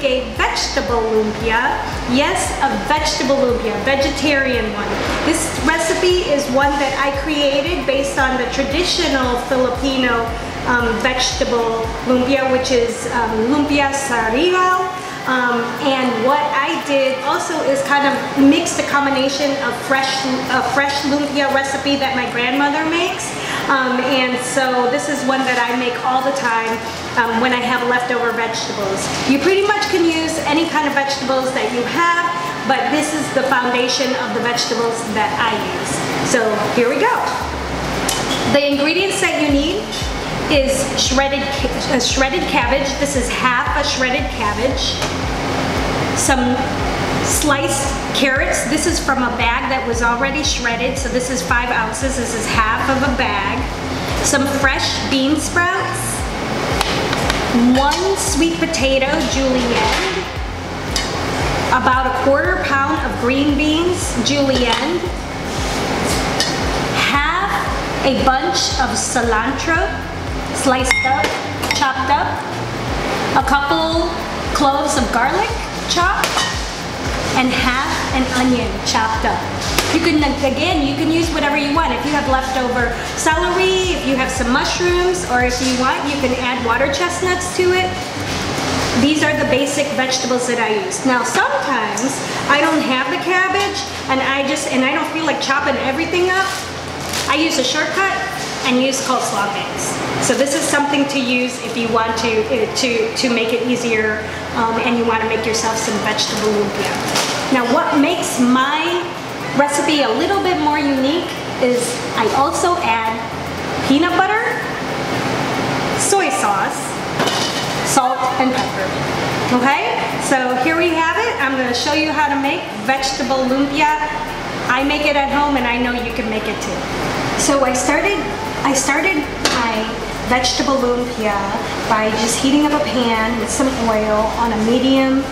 a vegetable lumpia. Yes, a vegetable lumpia, vegetarian one. This recipe is one that I created based on the traditional Filipino vegetable lumpia, which is lumpia Sariwa. And what I did also is kind of mix the combination of fresh lumpia recipe that my grandmother makes. And so this is one that I make all the time when I have leftover vegetables. You pretty much can use any kind of vegetables that you have, but this is the foundation of the vegetables that I use. So here we go. The ingredients that you need is shredded cabbage. This is half a shredded cabbage. Some sliced carrots. This is from a bag that was already shredded, so this is 5 ounces. This is half of a bag. Some fresh bean sprouts. 1 sweet potato julienne. About 1/4 pound of green beans julienne. Half a bunch of cilantro, sliced up, chopped up. A couple cloves of garlic, chopped. And half an onion chopped up. You can, again, you can use whatever you want. If you have leftover celery, if you have some mushrooms, or if you want, you can add water chestnuts to it. These are the basic vegetables that I use. Now, sometimes I don't have the cabbage, and I don't feel like chopping everything up. I use a shortcut and use coleslaw base. So this is something to use if you want to make it easier and you want to make yourself some vegetable lumpia. Now what makes my recipe a little bit more unique is I also add peanut butter, soy sauce, salt, and pepper. Okay, so here we have it. I'm going to show you how to make vegetable lumpia. I make it at home and I know you can make it too. So I started my vegetable lumpia by just heating up a pan with some oil on a medium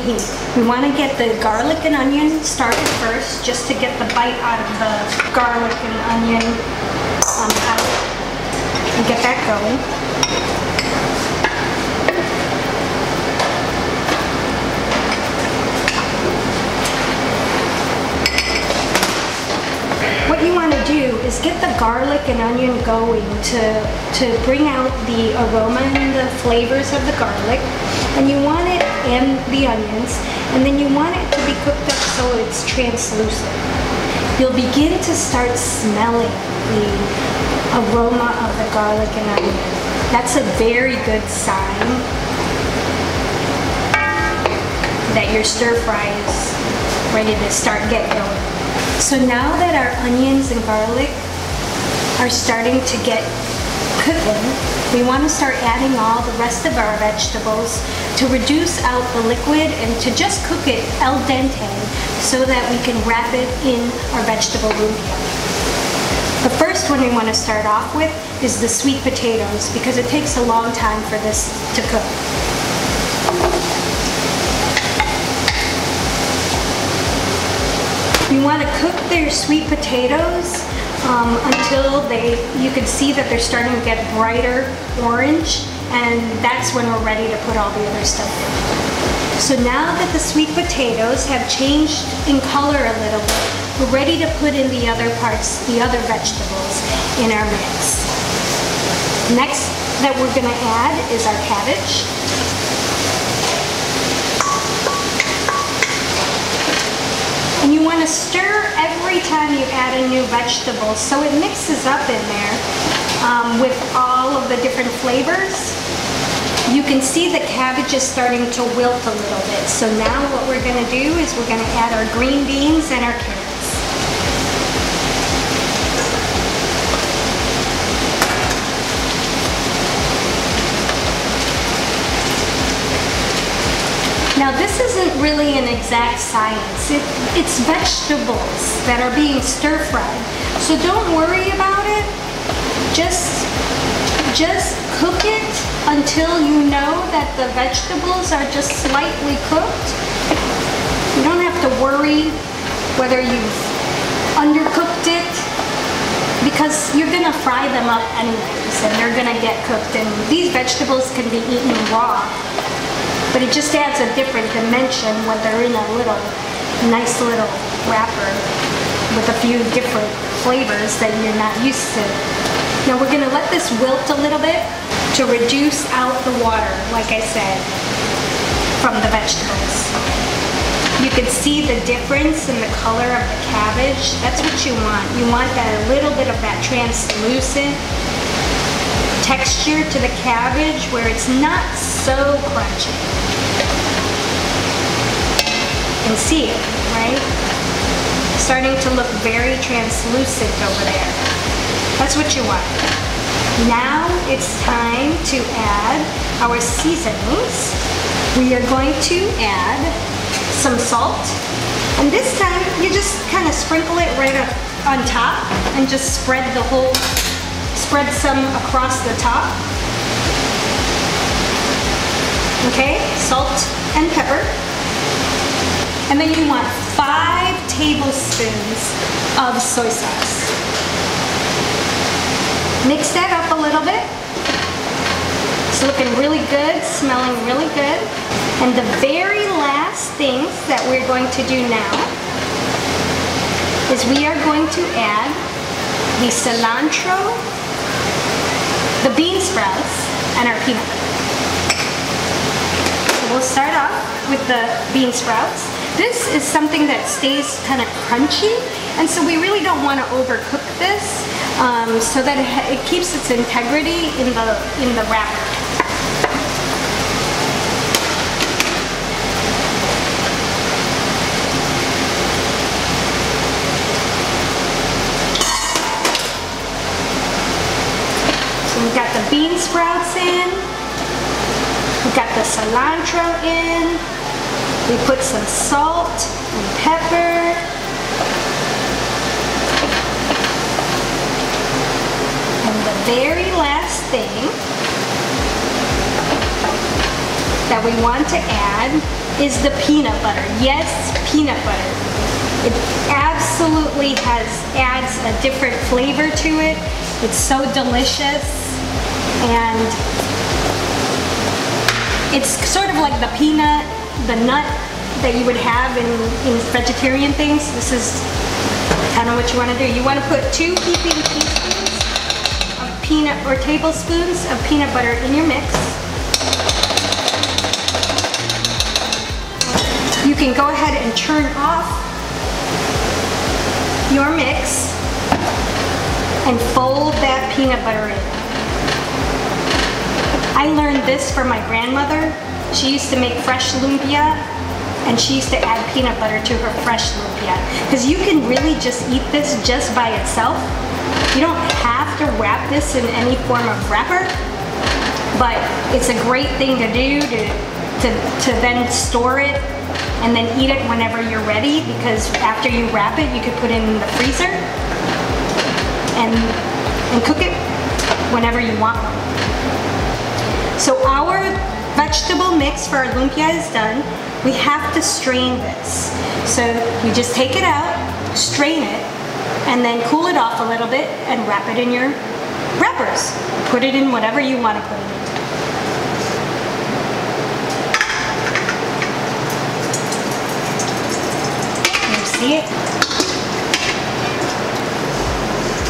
heat. We want to get the garlic and onion started first, just to get the bite out of the garlic and onion out and get that going. What you want to do is get the garlic and onion going to bring out the aroma and the flavors of the garlic, and you want it and the onions, and then you want it to be cooked up so it's translucent. You'll begin to start smelling the aroma of the garlic and onion. That's a very good sign that your stir fry is ready to start getting going. So now that our onions and garlic are starting to get cooking, we want to start adding all the rest of our vegetables to reduce out the liquid and to just cook it al dente so that we can wrap it in our vegetable lumpia. The first one we want to start off with is the sweet potatoes, because it takes a long time for this to cook. You want to cook their sweet potatoes until you can see that they're starting to get brighter orange, and that's when we're ready to put all the other stuff in. So now that the sweet potatoes have changed in color a little bit, we're ready to put in the other parts, the other vegetables in our mix. Next that we're going to add is our cabbage. And you want to stir every time you add a new vegetable so it mixes up in there with all of the different flavors. You can see the cabbage is starting to wilt a little bit. So now what we're going to do is we're going to add our green beans and our carrots. Now this isn't really an exact science. It's vegetables that are being stir-fried. So don't worry about it. Just cook it until you know that the vegetables are just slightly cooked. You don't have to worry whether you've undercooked it, because you're gonna fry them up anyways and they're gonna get cooked. And these vegetables can be eaten raw. but it just adds a different dimension when they're in a nice little wrapper with a few different flavors that you're not used to. Now we're gonna let this wilt a little bit to reduce out the water, like I said, from the vegetables. You can see the difference in the color of the cabbage. That's what you want. You want that a little bit of that translucent texture to the cabbage where it's not so crunchy. You can see it, right? Starting to look very translucent over there. That's what you want. Now it's time to add our seasonings. We are going to add some salt, and this time you just kind of sprinkle it right up on top and just spread some across the top. Okay, salt and pepper. And then you want 5 tablespoons of soy sauce. Mix that up a little bit. It's looking really good, smelling really good. And the very last thing that we're going to do now is we are going to add the cilantro, the bean sprouts, and our peanut butter. So we'll start off with the bean sprouts. This is something that stays kind of crunchy, and so we really don't want to overcook this so that it keeps its integrity in the wrapper. We've got the bean sprouts in, we've got the cilantro in, we put some salt and pepper, and the very last thing that we want to add is the peanut butter. Yes, peanut butter. It absolutely adds a different flavor to it. It's so delicious, and it's sort of like the nut that you would have in vegetarian things. This is kind of what you want to do. You want to put 2 heaping teaspoons of peanut or tablespoons of peanut butter in your mix. You can go ahead and turn off your mix and fold that peanut butter in. I learned this from my grandmother. She used to make fresh lumpia, and she used to add peanut butter to her fresh lumpia. Because you can really just eat this just by itself. You don't have to wrap this in any form of wrapper, but it's a great thing to do to then store it and then eat it whenever you're ready, because after you wrap it, you could put it in the freezer and cook it whenever you want one. So our vegetable mix for our lumpia is done. We have to strain this. So you just take it out, strain it, and then cool it off a little bit and wrap it in your wrappers. Put it in whatever you want to put it in. See it?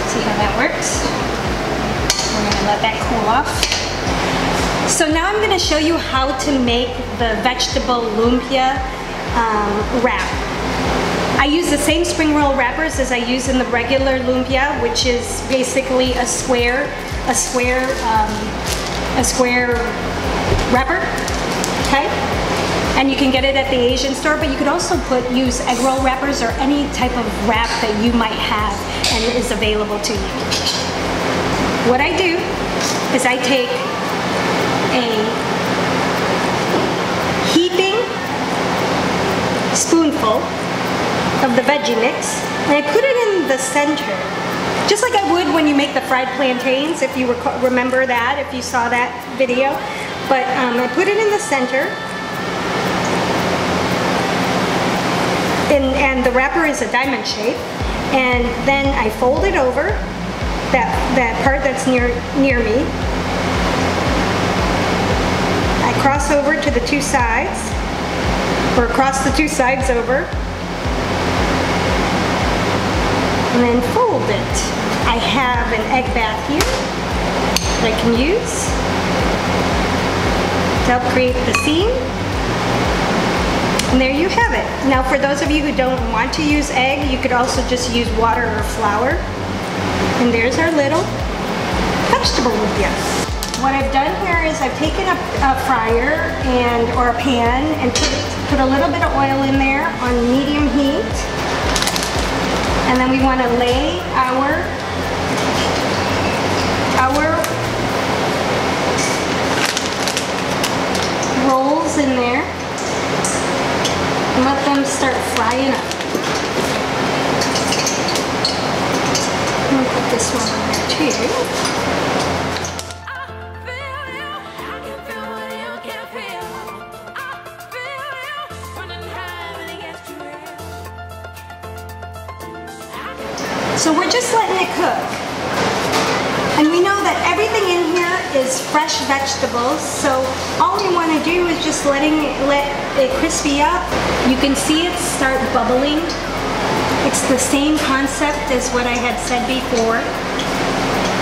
See how that works? We're going to let that cool off. So now I'm going to show you how to make the vegetable lumpia wrap. I use the same spring roll wrappers as I use in the regular lumpia, which is basically a square wrapper. Okay? And you can get it at the Asian store, but you could also use egg roll wrappers or any type of wrap that you might have and is available to you. What I do is I take a heaping spoonful of the veggie mix and I put it in the center, just like I would when you make the fried plantains, if you remember that, if you saw that video. But I put it in the center. And the wrapper is a diamond shape, and then I fold it over that part that's near me. I cross over to the two sides, or cross the two sides over, and then fold it. I have an egg bath here that I can use to help create the seam. And there you have it. Now for those of you who don't want to use egg, you could also just use water or flour. And there's our little vegetable lumpia. What I've done here is I've taken a fryer or a pan and put a little bit of oil in there on medium heat. And then we want to lay our rolls in there and let them start frying up. I'm gonna put this one on there too. So we're just letting it cook. And we know that everything in here is fresh vegetables, so all we want to do is just let it crispy up. You can see it start bubbling. It's the same concept as what I had said before.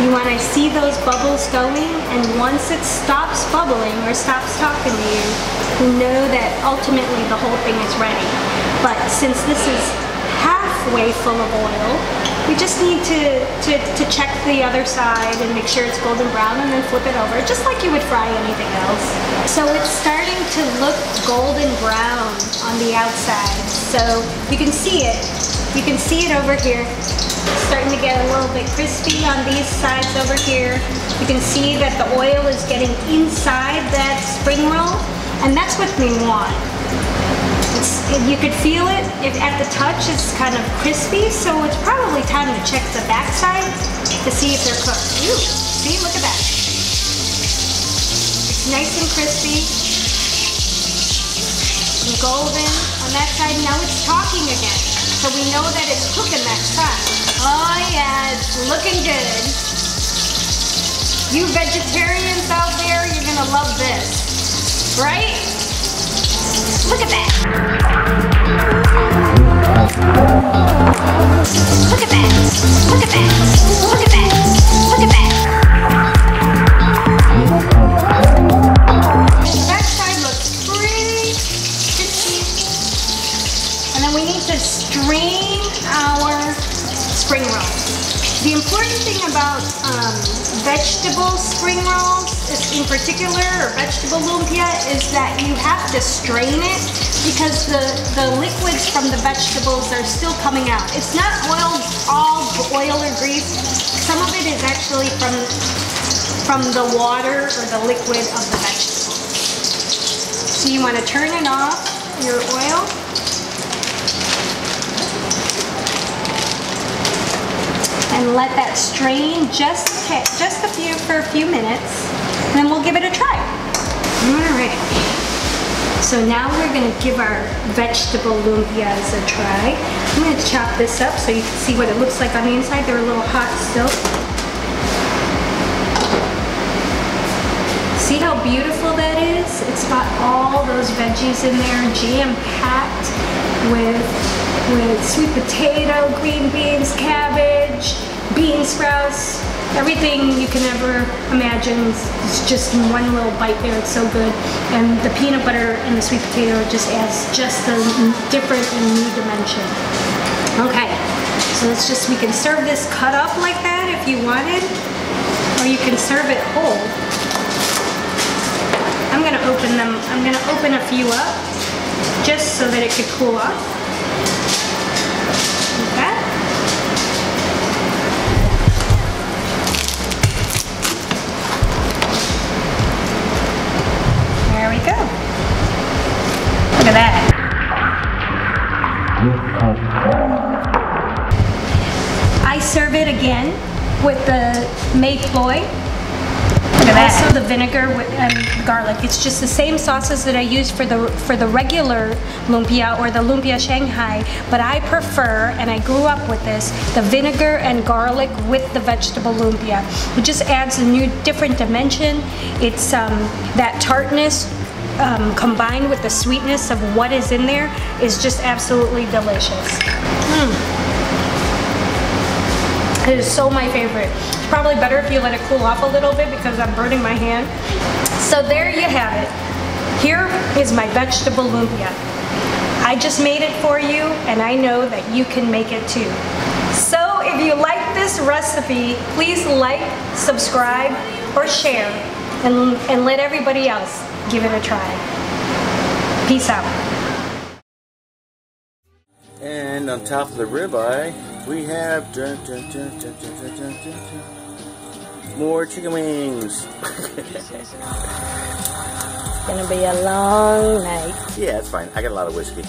You want to see those bubbles going, and once it stops bubbling or stops talking to you, you know that ultimately the whole thing is ready. But since this is halfway full of oil, we just need to check the other side and make sure it's golden brown, and then flip it over, just like you would fry anything else. So it's starting to look golden brown on the outside. So you can see it. You can see it over here. It's starting to get a little bit crispy on these sides over here. You can see that the oil is getting inside that spring roll, and that's what we want. You could feel it at the touch. It's kind of crispy, so it's probably time to check the back side to see if they're cooked. Ooh, see, look at that. It's nice and crispy and golden on that side. Now it's talking again, so we know that it's cooking that side. Oh yeah, it's looking good. You vegetarians out there, you're gonna love this, right? Look at that. Look at that. Look at that. Look at that. Look at that. That side looks pretty crispy. And then we need to strain our spring rolls. The important thing about vegetable spring rolls, in particular, or vegetable lumpia, is that you have to strain it because the liquids from the vegetables are still coming out. It's not all oil or grease. Some of it is actually from the water or the liquid of the vegetables. So you want to turn it off, your oil. And let that strain for a few minutes, and then we'll give it a try. All right. So now we're going to give our vegetable lumpias a try. I'm going to chop this up so you can see what it looks like on the inside. They're a little hot still. See how beautiful that is? It's got all those veggies in there, jam-packed with sweet potato, green beans, cabbage, bean sprouts, everything you can ever imagine. It's just in one little bite there. It's so good. And the peanut butter and the sweet potato just adds just a different and new dimension. Okay, so we can serve this cut up like that if you wanted, or you can serve it whole. I'm gonna open a few up just so that it could cool off. There we go. Look at that. I serve it again with the may ploy. Look at that. Also the vinegar and garlic. It's just the same sauces that I use for the regular lumpia or the lumpia Shanghai, but I prefer, and I grew up with this, the vinegar and garlic with the vegetable lumpia. It just adds a new, different dimension. It's that tartness combined with the sweetness of what is in there is just absolutely delicious. It is so my favorite. It's probably better if you let it cool off a little bit because I'm burning my hand. So there you have it. Here is my vegetable lumpia. I just made it for you, and I know that you can make it too. So if you like this recipe, please like, subscribe, or share, and let everybody else give it a try. Peace out. And on top of the ribeye, we have more chicken wings. It's gonna be a long night. Yeah, it's fine. I got a lot of whiskey.